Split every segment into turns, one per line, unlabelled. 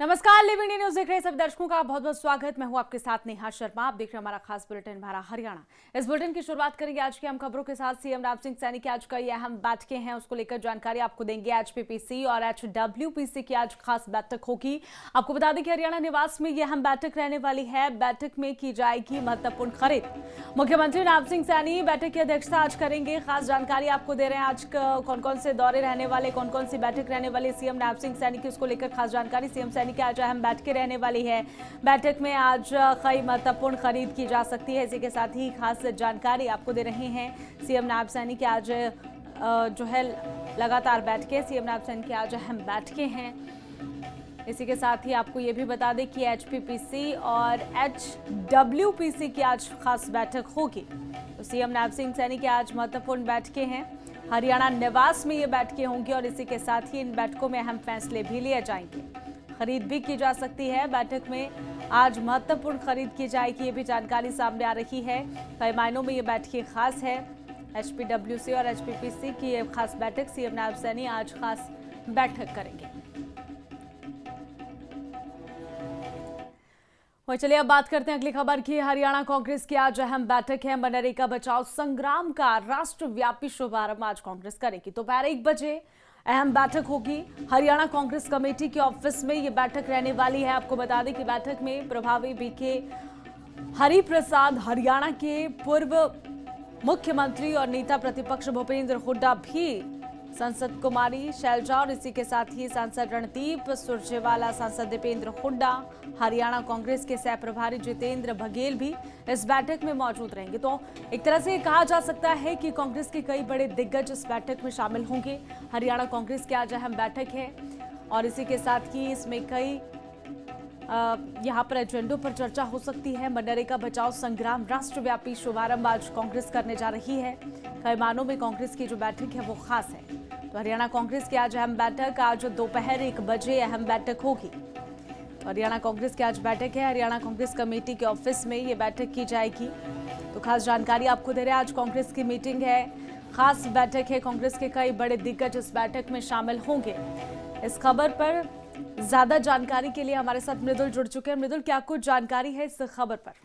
नमस्कार, live India news देख रहे सभी दर्शकों का बहुत बहुत स्वागत। मैं हूं आपके साथ नेहा शर्मा। आप देख रहे हैं हमारा खास बुलेटिन भारत हरियाणा। इस बुलेटिन की शुरुआत करेंगे आज की अहम खबरों के साथ। सीएम राव सिंह सैनी की आज कई अहम बैठकें हैं, उसको लेकर जानकारी आपको देंगे। एचपीपीसी और एचडब्ल्यूपीसी की आज खास बैठक होगी। आपको बता दें कि हरियाणा निवास में यह अहम बैठक रहने वाली है। बैठक में की जाएगी महत्वपूर्ण खरीद। मुख्यमंत्री राव सिंह सैनी बैठक की अध्यक्षता आज करेंगे। खास जानकारी आपको दे रहे हैं आज कौन कौन से दौरे रहने वाले, कौन कौन सी बैठक रहने वाली सीएम राव सिंह सैनी की, उसको लेकर खास जानकारी। सीएम सैनी की आज अहम बैठक रहने वाली है। बैठक में आज कई महत्वपूर्ण खरीद की जा सकती है। इसी के साथ ही खास जानकारी आपको दे रहे हैं सीएम नायब सैनी की आज जो है लगातार बैठकें। सीएम नायब सैनी की आज अहम बैठकें हैं। इसी के साथ ही आपको ये भी बता दें कि एचपीपीसी और एचडब्ल्यूपीसी की आज खास बैठक होगी। तो सीएम नायब सिंह सैनी की आज महत्वपूर्ण बैठकें हैं। हरियाणा निवास में ये बैठकें होंगी और इसी के साथ ही इन बैठकों में अहम फैसले भी लिए जाएंगे। खरीद भी की जा सकती है। बैठक में आज महत्वपूर्ण खरीद की जाएगी, ये भी जानकारी सामने आ रही है। कई मायनों में ये बैठकें खास है। एचपीडब्ल्यूसी और एचपीपीसी की ये खास बैठक सीएम नायब सैनी आज खास बैठक करेंगे। और चलिए अब बात करते हैं अगली खबर की। हरियाणा कांग्रेस की आज अहम बैठक है। मनरेगा बचाओ संग्राम का राष्ट्रव्यापी शुभारंभ आज कांग्रेस करेगी। दोपहर 1 बजे अहम बैठक होगी। हरियाणा कांग्रेस कमेटी के ऑफिस में ये बैठक रहने वाली है। आपको बता दें कि बैठक में प्रभारी बीके हरिप्रसाद, हरियाणा के पूर्व मुख्यमंत्री और नेता प्रतिपक्ष भूपेंद्र हुड्डा भी, सांसद कुमारी शैलजा और इसी के साथ ही सांसद रणदीप सुरजेवाला, सांसद दीपेंद्र हुड्डा, हरियाणा कांग्रेस के सह प्रभारी जितेंद्र बघेल भी इस बैठक में मौजूद रहेंगे। तो एक तरह से कहा जा सकता है कि कांग्रेस के कई बड़े दिग्गज इस बैठक में शामिल होंगे। हरियाणा कांग्रेस की आज अहम बैठक है और इसी के साथ ही इसमें कई यहाँ पर एजेंडों पर चर्चा हो सकती है। मनरेगा बचाओ संग्राम राष्ट्रव्यापी शुभारंभ आज कांग्रेस करने जा रही है। कई मानों में कांग्रेस की जो बैठक है वो खास है। तो हरियाणा कांग्रेस की आज अहम बैठक आज दोपहर 1 बजे अहम बैठक होगी। तो हरियाणा कांग्रेस की आज बैठक है। हरियाणा कांग्रेस कमेटी के ऑफिस में ये बैठक की जाएगी। तो खास जानकारी आपको दे रहे हैं, आज कांग्रेस की मीटिंग है, खास बैठक है। कांग्रेस के कई बड़े दिग्गज इस बैठक में शामिल होंगे। इस खबर पर ज्यादा जानकारी के लिए हमारे साथ मृदुल जुड़ चुके हैं। मृदुल, क्या कुछ जानकारी है इस खबर पर?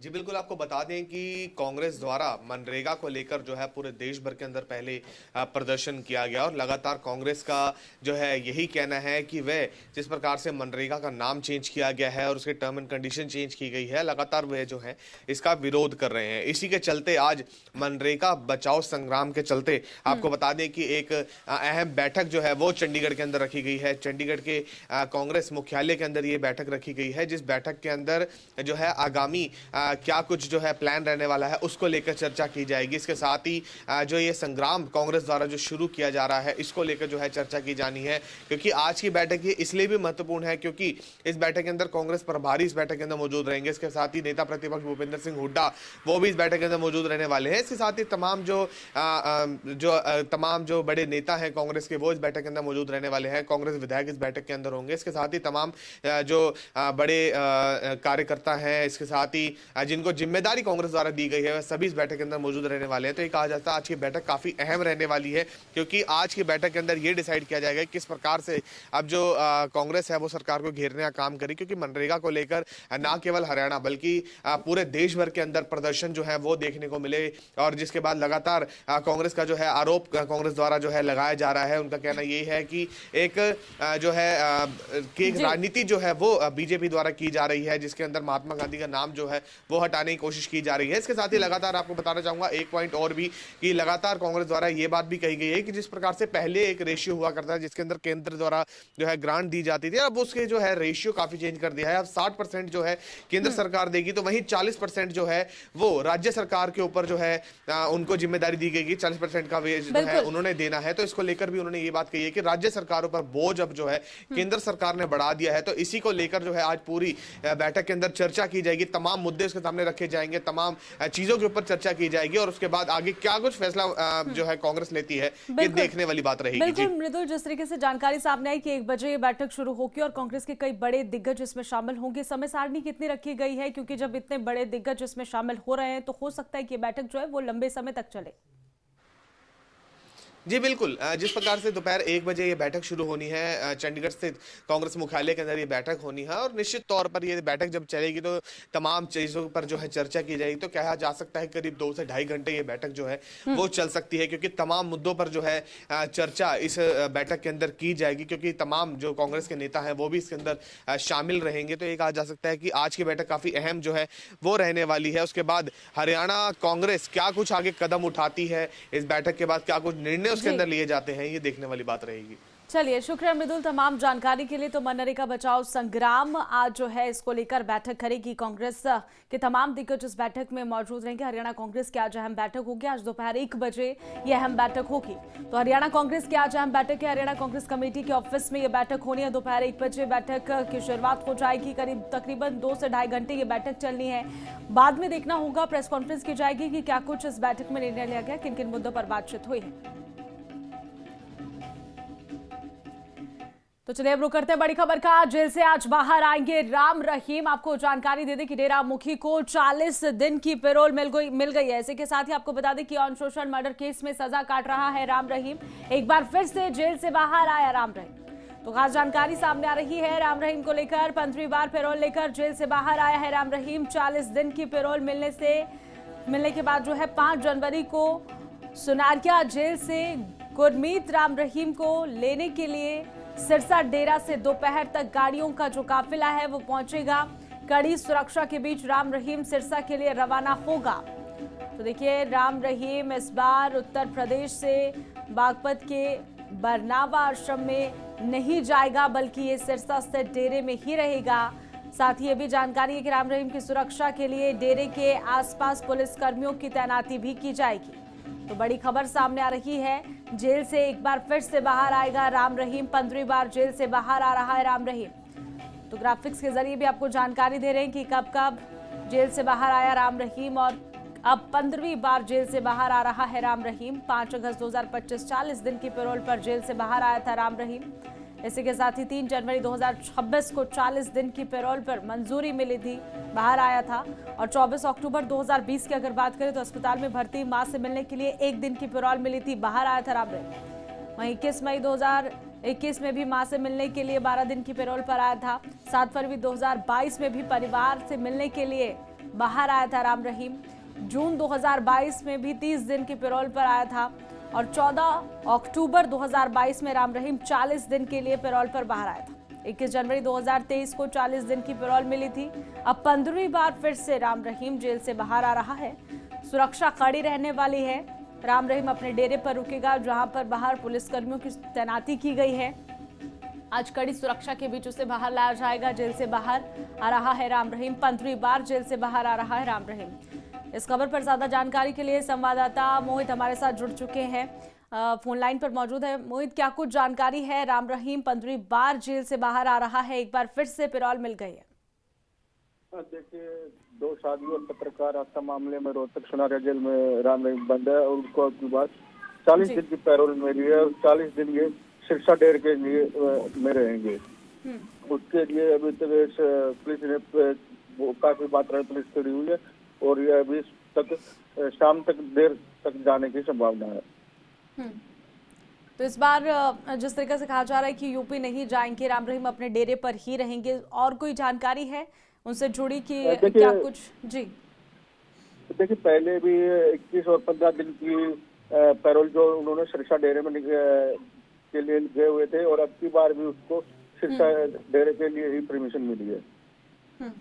जी बिल्कुल, आपको बता दें कि कांग्रेस द्वारा मनरेगा को लेकर जो है पूरे देश भर के अंदर पहले प्रदर्शन किया गया और लगातार कांग्रेस का जो है यही कहना है कि वह जिस प्रकार से मनरेगा का नाम चेंज किया गया है और उसके टर्म एंड कंडीशन चेंज की गई है, लगातार वह जो है इसका विरोध कर रहे हैं। इसी के चलते आज मनरेगा बचाओ संग्राम के चलते आपको बता दें कि एक अहम बैठक जो है वो चंडीगढ़ के अंदर रखी गई है। चंडीगढ़ के कांग्रेस मुख्यालय के अंदर ये बैठक रखी गई है, जिस बैठक के अंदर जो है आगामी क्या कुछ जो है प्लान रहने वाला है उसको लेकर चर्चा की जाएगी। इसके साथ ही जो ये संग्राम कांग्रेस द्वारा जो शुरू किया जा रहा है इसको लेकर जो है चर्चा की जानी है। क्योंकि आज की बैठक ये इसलिए भी महत्वपूर्ण है क्योंकि इस बैठक के अंदर कांग्रेस प्रभारी इस बैठक के अंदर मौजूद रहेंगे। इसके साथ ही नेता प्रतिपक्ष भूपेंद्र सिंह हुड्डा वो भी इस बैठक के अंदर मौजूद रहने वाले हैं। इसके साथ ही तमाम जो बड़े नेता हैं कांग्रेस के वो इस बैठक के अंदर मौजूद रहने वाले हैं। कांग्रेस विधायक इस बैठक के अंदर होंगे। इसके साथ ही तमाम जो बड़े कार्यकर्ता हैं, इसके साथ ही जिनको जिम्मेदारी कांग्रेस द्वारा दी गई है वह सभी इस बैठक के अंदर मौजूद रहने वाले हैं। तो ये कहा जाता है आज की बैठक काफी अहम रहने वाली है क्योंकि आज की बैठक के अंदर ये डिसाइड किया जाएगा किस प्रकार से अब जो कांग्रेस है वो सरकार को घेरने का काम करे। क्योंकि मनरेगा को लेकर न केवल हरियाणा बल्कि पूरे देश भर के अंदर प्रदर्शन जो है वो देखने को मिले और जिसके बाद लगातार कांग्रेस का जो है आरोप कांग्रेस द्वारा जो है लगाया जा रहा है। उनका कहना यही है कि एक जो है कि राजनीति जो है वो बीजेपी द्वारा की जा रही है, जिसके अंदर महात्मा गांधी का नाम जो है वो हटाने की कोशिश की जा रही है। इसके साथ ही लगातार आपको बताना चाहूंगा एक पॉइंट और भी कि लगातार कांग्रेस द्वारा ये बात भी कही गई है कि जिस प्रकार से पहले एक रेशियो हुआ करता है जिसके अंदर केंद्र द्वारा जो है ग्रांट दी जाती थी, अब उसके जो है रेशियो काफी चेंज कर दिया है। अब 60% जो है केंद्र सरकार देगी तो वहीं 40% जो है वो राज्य सरकार के ऊपर जो है उनको जिम्मेदारी दी गई। 40% का वेज जो है उन्होंने देना है। तो इसको लेकर भी उन्होंने ये बात कही है कि राज्य सरकारों पर बोझ अब जो है केंद्र सरकार ने बढ़ा दिया है। तो इसी को लेकर जो है आज पूरी बैठक के अंदर चर्चा की जाएगी। तमाम मुद्दे उसके सामने रखे जाएंगे, तमाम चीजों के ऊपर चर्चा की जाएगी और उसके बाद आगे क्या कुछ फैसला जो है कांग्रेस लेती है ये देखने वाली बात रहेगी।
बिल्कुल मृदुल, जिस तरीके से जानकारी सामने आई कि 1 बजे ये बैठक शुरू होगी और कांग्रेस के कई बड़े दिग्गज इसमें शामिल होंगे, समय सारणी कितनी रखी गई है? क्योंकि जब इतने बड़े दिग्गज इसमें शामिल हो रहे हैं तो हो सकता है कि बैठक जो है वो लंबे समय तक चले।
जी बिल्कुल, जिस प्रकार से दोपहर 1 बजे ये बैठक शुरू होनी है, चंडीगढ़ स्थित कांग्रेस मुख्यालय के अंदर ये बैठक होनी है और निश्चित तौर पर ये बैठक जब चलेगी तो तमाम चीज़ों पर जो है चर्चा की जाएगी। तो कहा जा सकता है करीब 2 से ढाई घंटे ये बैठक जो है वो चल सकती है, क्योंकि तमाम मुद्दों पर जो है चर्चा इस बैठक के अंदर की जाएगी, क्योंकि तमाम जो कांग्रेस के नेता हैं वो भी इसके अंदर शामिल रहेंगे। तो ये कहा जा सकता है कि आज की बैठक काफ़ी अहम जो है वो रहने वाली है। उसके बाद हरियाणा कांग्रेस क्या कुछ आगे कदम उठाती है, इस बैठक के बाद क्या कुछ निर्णय उसके अंदर लिए जाते हैं, ये देखने वाली बात रहेगी।
चलिए, शुक्रिया मृदुल तमाम जानकारी के लिए। तो मनरेगा बचाओ संग्राम आज जो है इसको लेकर बैठक करेगी। कांग्रेस के तमाम दिग्गज इस बैठक में मौजूद रहेंगे। हरियाणा कांग्रेस की आज अहम बैठक होगी। आज दोपहर 1 बजे यह अहम बैठक होगी। तो हरियाणा कांग्रेस की आज अहम बैठक है। हरियाणा कांग्रेस कमेटी के ऑफिस में यह बैठक होनी है। दोपहर 1 बजे बैठक की शुरुआत हो जाएगी। तकरीबन 2 से ढाई घंटे ये बैठक चलनी है। बाद में देखना होगा, प्रेस कॉन्फ्रेंस की जाएगी कि क्या कुछ इस बैठक में निर्णय लिया गया, किन किन मुद्दों पर बातचीत हुई है। तो चलिए अब रुक करते हैं बड़ी खबर का। जेल से आज बाहर आएंगे राम रहीम। आपको जानकारी दे दें कि डेरा मुखी को 40 दिन की पैरोल मिल गई है। इसी के साथ ही आपको बता दें कि ऑन सोशल मर्डर केस में सजा काट रहा है राम रहीम। एक बार फिर से जेल से बाहर आया राम रहीम। तो खास जानकारी सामने आ रही है राम रहीम को लेकर। 15वीं बार पैरोल लेकर जेल से बाहर आया है राम रहीम। 40 दिन की पैरोल मिलने के बाद जो है 5 जनवरी को सुनारिया जेल से गुरमीत राम रहीम को लेने के लिए सिरसा डेरा से दोपहर तक गाड़ियों का जो काफिला है वो पहुंचेगा। कड़ी सुरक्षा के बीच राम रहीम सिरसा के लिए रवाना होगा। तो देखिए, राम रहीम इस बार उत्तर प्रदेश से बागपत के बरनावा आश्रम में नहीं जाएगा, बल्कि ये सिरसा स्थित डेरे में ही रहेगा। साथ ही ये भी जानकारी है कि राम रहीम की सुरक्षा के लिए डेरे के आसपास पुलिस कर्मियों की तैनाती भी की जाएगी। तो बड़ी खबर सामने आ रही है। जेल से एक बार फिर से बाहर आएगा राम रहीम। 15वीं बार जेल से बाहर आ रहा है राम रहीम। तो ग्राफिक्स के जरिए भी आपको जानकारी दे रहे हैं कि कब कब जेल से बाहर आया राम रहीम और अब 15वीं बार जेल से बाहर आ रहा है राम रहीम। 5 अगस्त 2025 40 दिन की पैरोल पर जेल से बाहर आया था राम रहीम। इसी के साथ ही 3 जनवरी 2026 को 40 दिन की पैरोल पर मंजूरी मिली थी, बाहर आया था। और 24 अक्टूबर 2020 की अगर बात करें तो अस्पताल में भर्ती मां से मिलने के लिए 1 दिन की पैरोल मिली थी, बाहर आया था राम रहीम। वहीं 21 मई 2021 में भी मां से मिलने के लिए 12 दिन की पैरोल पर आया था। 7 फरवरी 2022 में भी परिवार से मिलने के लिए बाहर आया था राम रहीम। जून 2022 में भी 30 दिन की पैरोल पर आया था। और 14 अक्टूबर 2022 में राम रहीम 40 दिन के लिए पैरोल पर बाहर आया था। 21 जनवरी 2023 को 40 दिन की पैरोल मिली थी। अब 15वीं बार फिर से राम रहीम जेल से बाहर आ रहा है। सुरक्षा कड़ी रहने वाली है। राम रहीम अपने डेरे पर रुकेगा, जहां पर बाहर पुलिसकर्मियों की तैनाती की गई है। आज कड़ी सुरक्षा के बीच उसे बाहर लाया जाएगा। जेल से बाहर आ रहा है राम रहीम। 15वीं बार जेल से बाहर आ रहा है राम रहीम। इस खबर पर ज्यादा जानकारी के लिए संवाददाता मोहित हमारे साथ जुड़ चुके हैं, फोन लाइन पर मौजूद है। मोहित, क्या कुछ जानकारी है? राम रहीम 15वीं बार जेल से बाहर आ रहा है, एक बार फिर से पैरोल मिल गई है।
देखिए, 2 शादी और पत्रकार हत्या मामले में रोहतक सुनारिया जेल में राम रहीम बंद है और उनको अब की बात 40 दिन की पैरोल मिली है और 40 दिन ये सिरसा डेरे के लिए में रहेंगे। उसके लिए अभी तक पुलिस ने काफी मात्रा में पुलिस खड़ी हुई है और ये अभी तक शाम तक देर तक जाने की संभावना है।
तो इस बार जिस तरीके से कहा जा रहा है कि यूपी नहीं जाएंगे, राम रहीम अपने डेरे पर ही रहेंगे, और कोई जानकारी है उनसे जुड़ी कि क्या कुछ? जी
देखिए, पहले भी 21 और 15 दिन की पैरोल जो उन्होंने सिरसा डेरे में के लिए गए हुए थे और अब की बार भी उसको सिरसा डेरे के लिए ही परमिशन मिली है।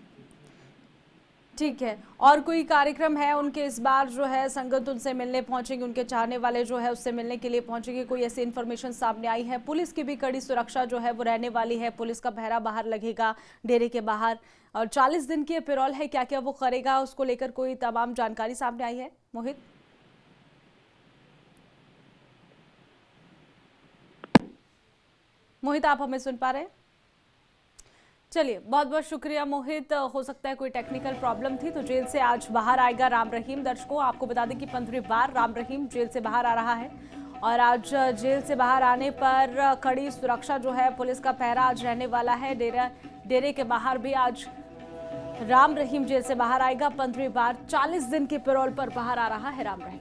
ठीक है, और कोई कार्यक्रम है उनके इस बार जो है? संगत उनसे मिलने पहुंचेंगे, उनके चाहने वाले जो है उससे मिलने के लिए पहुंचेंगे, कोई ऐसी इन्फॉर्मेशन सामने आई है? पुलिस की भी कड़ी सुरक्षा जो है वो रहने वाली है, पुलिस का पहरा बाहर लगेगा डेरे के बाहर। और 40 दिन की पैरोल है, क्या क्या वो करेगा उसको लेकर कोई तमाम जानकारी सामने आई है? मोहित मोहित आप हमें सुन पा रहे हैं? चलिए, बहुत बहुत शुक्रिया मोहित। हो सकता है कोई टेक्निकल प्रॉब्लम थी। तो जेल से आज बाहर आएगा राम रहीम। दर्शकों, आपको बता दें कि 15वीं बार राम रहीम जेल से बाहर आ रहा है और आज जेल से बाहर आने पर कड़ी सुरक्षा जो है, पुलिस का पहरा आज रहने वाला है। डेरे के बाहर भी आज राम रहीम जेल से बाहर आएगा। 15वीं बार 40 दिन के पैरोल पर बाहर आ रहा है राम रहीम।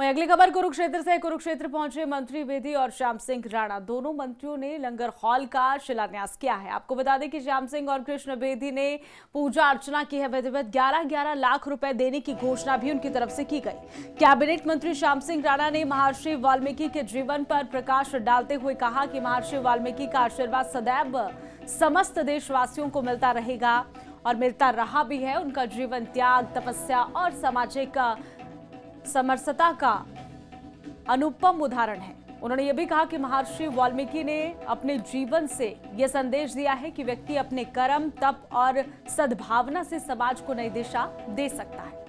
वहीं अगली खबर कुरुक्षेत्र से। कुरुक्षेत्र पहुंचे मंत्री बेदी और श्याम सिंह राणा। दोनों मंत्रियों ने लंगर हॉल का शिलान्यास किया है। आपको बता दें कि श्याम सिंह और कृष्ण बेदी ने पूजा अर्चना की है। विधिवत 11-11 लाख रुपए देने की घोषणा भी उनकी तरफ से की गई। कैबिनेट मंत्री श्याम सिंह राणा ने महर्षि वाल्मीकि के जीवन पर प्रकाश डालते हुए कहा कि महर्षि वाल्मीकि का आशीर्वाद सदैव समस्त देशवासियों को मिलता रहेगा और मिलता रहा भी है। उनका जीवन त्याग, तपस्या और सामाजिक समरसता का अनुपम उदाहरण है। उन्होंने यह भी कहा कि महर्षि वाल्मीकि ने अपने जीवन से यह संदेश दिया है कि व्यक्ति अपने कर्म, तप और सद्भावना से समाज को नई दिशा दे सकता है।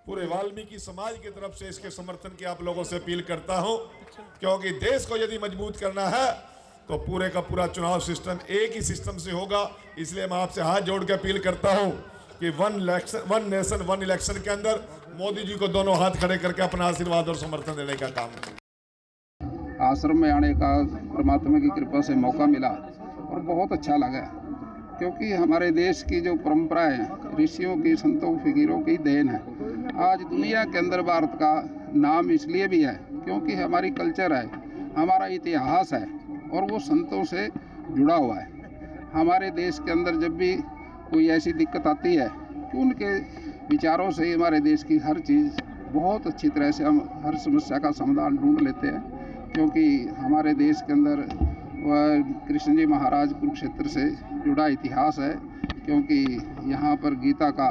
पूरे वाल्मीकि समाज की तरफ से इसके समर्थन की आप लोगों से अपील करता हूं, क्योंकि देश को यदि मजबूत करना है तो पूरे का पूरा चुनाव सिस्टम एक ही सिस्टम से होगा। इसलिए मैं आपसे हाथ जोड़ के अपील करता हूं कि वन नेशन वन इलेक्शन के अंदर मोदी जी को दोनों हाथ खड़े करके अपना आशीर्वाद और समर्थन देने का काम करें।
आश्रम में आने का परमात्मा की कृपा से मौका मिला और बहुत अच्छा लगा, क्योंकि हमारे देश की जो परंपराएं हैं, ऋषियों की, संतों, फकीरों की देन है। आज दुनिया के अंदर भारत का नाम इसलिए भी है क्योंकि हमारी कल्चर है, हमारा इतिहास है और वो संतों से जुड़ा हुआ है। हमारे देश के अंदर जब भी कोई ऐसी दिक्कत आती है तो उनके विचारों से हमारे देश की हर चीज़ बहुत अच्छी तरह से हम हर समस्या का समाधान ढूंढ लेते हैं, क्योंकि हमारे देश के अंदर कृष्ण जी महाराज कुरुक्षेत्र से जुड़ा इतिहास है। क्योंकि यहाँ पर गीता का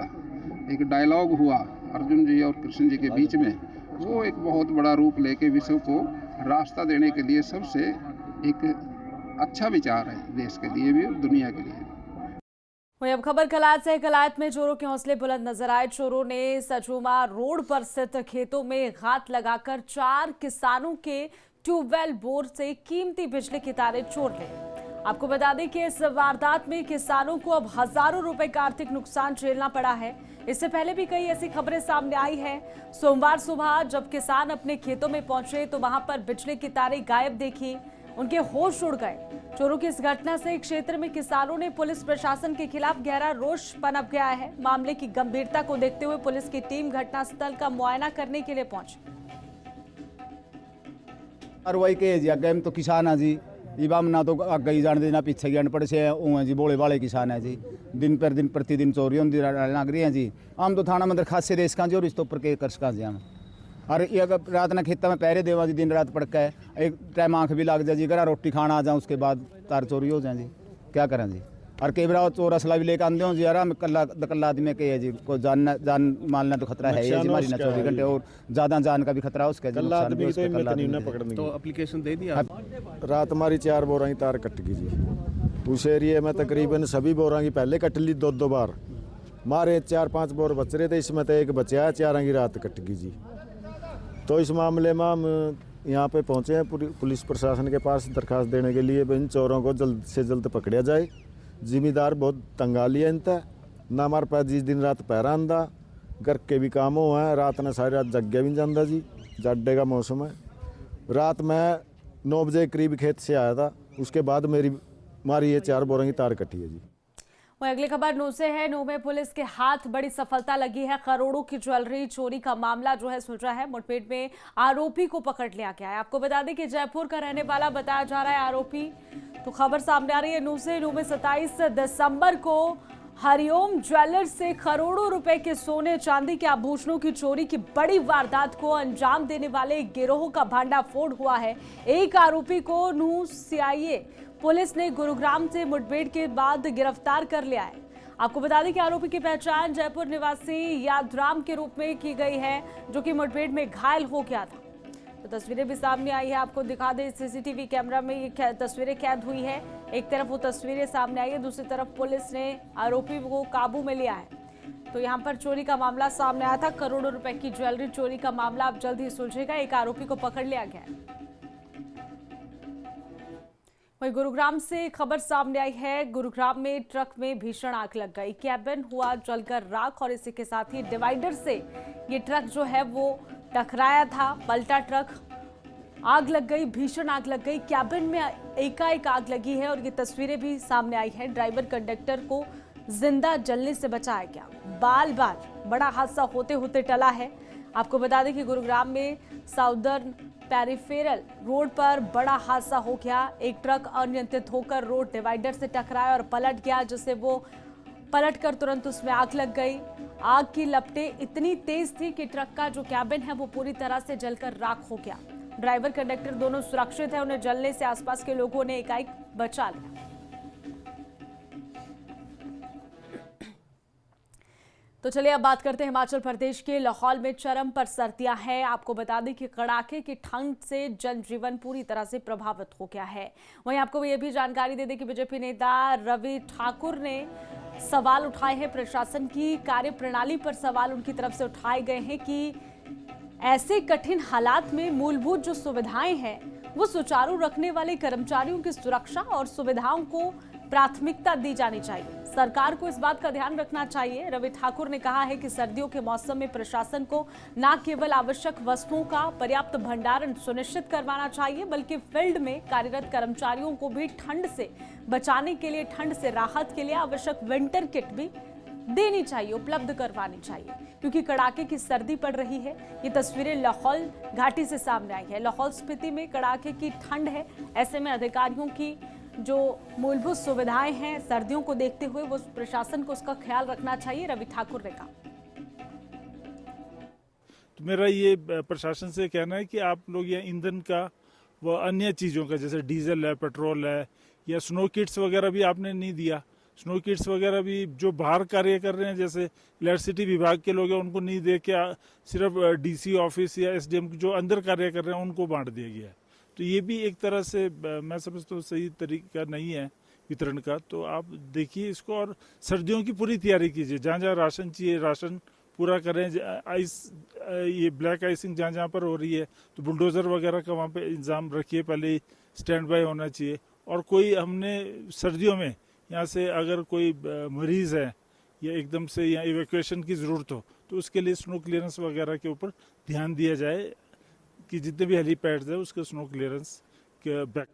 एक डायलॉग हुआ अर्जुन जी और कृष्ण जी के बीच में, वो एक बहुत बड़ा रूप लेके विश्व को रास्ता देने के लिए सबसे एक अच्छा विचार है, देश के लिए भी और दुनिया के लिए।
वहीं अब खबर कलायत से। कलायत में चोरों के हौसले बुलंद नजर आए। चोरों ने सजूमा रोड पर स्थित खेतों में घात लगाकर 4 किसानों के ट्यूबवेल बोर से कीमती बिजली की तारें चोर ली। आपको बता दें कि इस वारदात में किसानों को अब हजारों रुपए का आर्थिक नुकसान झेलना पड़ा है। इससे पहले भी कई ऐसी खबरें सामने आई हैं। सोमवार सुबह जब किसान अपने खेतों में पहुंचे तो वहां पर बिजली की तारें गायब देखी, उनके होश उड़ गए। चोरों की इस घटना से क्षेत्र में किसानों ने पुलिस प्रशासन के खिलाफ गहरा रोष पनप गया है। मामले की गंभीरता को देखते हुए पुलिस की टीम घटनास्थल का मुआयना करने के लिए पहुंची।
कार्रवाई के जी अगे तो किसान है जी, इबाम ना तो अगे ही जान देना पीछे ज्ञान पड़े से है जी, बोले वाले किसान है जी। दिन पर दिन प्रतिदिन चोरी होती लग रही है जी। हम तो थाना में दरखास्त दे इसका जी और इस तो ऊपर के कर सका जी हम। और ये अगर रात ना खेता में पहरे देवा जी, दिन रात पड़का है, एक टाइम आँख भी लग जाए जी, घर रोटी खाना आ जाऊँ उसके बाद तार चोरी हो जाए जी, क्या करें जी। और कई बार चोर असला भी लेकर आते हो जी, यार कल्ला आदमी के है जी, कोई जान मालना तो खतरा है जी हमारी ना 24 घंटे, और ज़्यादा जान का भी खतरा है उसका।
तो एप्लीकेशन दे दिया।
रात हमारी 4 बोरा की तार कट गई जी। उस एरिए में तकरीबन सभी बोरा की पहले कट ली 2-2 बार। हमारे 4-5 बोर बच रहे थे, इसमें तो एक बचा है, 4 की रात कट गई जी। तो इस मामले में हम यहाँ पे पहुँचे हैं पुलिस प्रशासन के पास दरखास्त देने के लिए, इन चोरों को जल्द से जल्द पकड़ा जाए। जिम्मेदार बहुत तंगा लिया इनता ना, हमारे पास जिस दिन रात पहरा आंदा, घर के भी काम हुआ है, रात ने सारी रात जगे भी जाता जी, जाडे का मौसम है। रात में 9 बजे करीब खेत से आया था, उसके बाद हमारी ये 4 बोरों की तार कटी है जी।
वहीं अगली खबर नू से है। नू में पुलिस के हाथ बड़ी सफलता लगी है। करोड़ों की ज्वेलरी चोरी का मामला जो है सुलझा है। मुठभेड़ में आरोपी को पकड़ लिया गया है। आपको बता दें कि जयपुर का रहने वाला बताया जा रहा है आरोपी। तो खबर सामने आ रही है नू से। नू में 27 दिसंबर को हरिओम ज्वेलर्स से करोड़ों रुपए के सोने चांदी के आभूषणों की चोरी की बड़ी वारदात को अंजाम देने वाले गिरोह का भांडाफोड़ हुआ है। एक आरोपी को नू सीआईए पुलिस ने गुरुग्राम से मुठभेड़ के बाद गिरफ्तार कर लिया है। आपको बता दें कि आरोपी की पहचान जयपुर निवासी यादराम के रूप में की गई है, जो कि मुठभेड़ में घायल हो गया था। तो तस्वीरें भी सामने आई है, आपको दिखा दें। सीसीटीवी कैमरा में ये तस्वीरें कैद हुई है। एक तरफ वो तस्वीरें सामने आई है, दूसरी तरफ पुलिस ने आरोपी को काबू में लिया है। तो यहाँ पर चोरी का मामला सामने आया था। करोड़ों रुपए की ज्वेलरी चोरी का मामला अब जल्द ही सुलझेगा। एक आरोपी को पकड़ लिया गया है। वहीं गुरुग्राम से खबर सामने आई है। गुरुग्राम में ट्रक में भीषण आग लग गई, कैबिन हुआ जलकर राख और इसी के साथ ही डिवाइडर से ये ट्रक जो है वो टकराया था। पलटा ट्रक, आग लग गई, भीषण आग लग गई। कैबिन में एकाएक आग लगी है और ये तस्वीरें भी सामने आई है। ड्राइवर कंडक्टर को जिंदा जलने से बचाया गया। बाल बाल बड़ा हादसा होते होते टला है। आपको बता दें कि गुरुग्राम में साउदर्न पेरिफेरल रोड पर बड़ा हादसा हो गया। एक ट्रक अनियंत्रित होकर रोड डिवाइडर से टकराया और पलट गया, जिससे वो पलटकर तुरंत उसमें आग लग गई। आग की लपटें इतनी तेज थी कि ट्रक का जो कैबिन है वो पूरी तरह से जलकर राख हो गया। ड्राइवर कंडक्टर दोनों सुरक्षित हैं, उन्हें जलने से आसपास के लोगों ने एकाएक बचा लिया। तो चलिए अब बात करते हैं हिमाचल प्रदेश के लाहौल में चरम पर सर्दियां हैं। आपको बता दें कि कड़ाके की ठंड से जनजीवन पूरी तरह से प्रभावित हो गया है। वहीं आपको ये भी जानकारी दे दें कि बीजेपी नेता रवि ठाकुर ने सवाल उठाए हैं, प्रशासन की कार्यप्रणाली पर सवाल उनकी तरफ से उठाए गए हैं कि ऐसे कठिन हालात में मूलभूत जो सुविधाएं हैं वो सुचारू रखने वाले कर्मचारियों की सुरक्षा और सुविधाओं को प्राथमिकता दी जानी चाहिए। सरकार को इस बात का ध्यान रखना चाहिए। रवि ठाकुर ने कहा है कि सर्दियों के मौसम में प्रशासन को न केवल आवश्यक वस्तुओं का पर्याप्त भंडारण सुनिश्चित करवाना चाहिए, बल्कि फील्ड में कार्यरत कर्मचारियों को भी ठंड से बचाने के लिए, ठंड से राहत के लिए आवश्यक विंटर किट भी देनी चाहिए, उपलब्ध करवानी चाहिए, क्योंकि कड़ाके की सर्दी पड़ रही है। ये तस्वीरें लाहौल घाटी से सामने आई है। लाहौल स्पीति में कड़ाके की ठंड है, ऐसे में अधिकारियों की जो मूलभूत सुविधाएं हैं सर्दियों को देखते हुए वो प्रशासन को उसका ख्याल रखना चाहिए, रवि ठाकुर ने कहा।
तो मेरा ये प्रशासन से कहना है कि आप लोग ये ईंधन का व अन्य चीज़ों का जैसे डीजल है, पेट्रोल है या स्नो किट्स वगैरह भी आपने नहीं दिया। स्नो किट्स वगैरह भी जो बाहर कार्य कर रहे हैं जैसे इलेक्ट्रिसिटी विभाग के लोग हैं उनको नहीं दे के सिर्फ डीसी ऑफिस या एसडीएम जो अंदर कार्य कर रहे हैं उनको बांट दिया गया है। तो ये भी एक तरह से मैं समझता हूँ सही तरीका नहीं है वितरण का। तो आप देखिए इसको और सर्दियों की पूरी तैयारी कीजिए। जहाँ जहाँ राशन चाहिए राशन पूरा करें। आइस ये ब्लैक आइसिंग जहाँ जहाँ पर हो रही है तो बुलडोज़र वगैरह का वहाँ पे इंतजाम रखिए, पहले ही स्टैंड बाय होना चाहिए। और कोई हमने सर्दियों में यहाँ से अगर कोई मरीज़ है या एकदम से यहाँ इवैक्यूएशन की ज़रूरत हो तो उसके लिए स्नो क्लियरेंस वगैरह के ऊपर ध्यान दिया जाए कि जितने भी हेलीपैड्स है उसके स्नो क्लियरेंस के बैक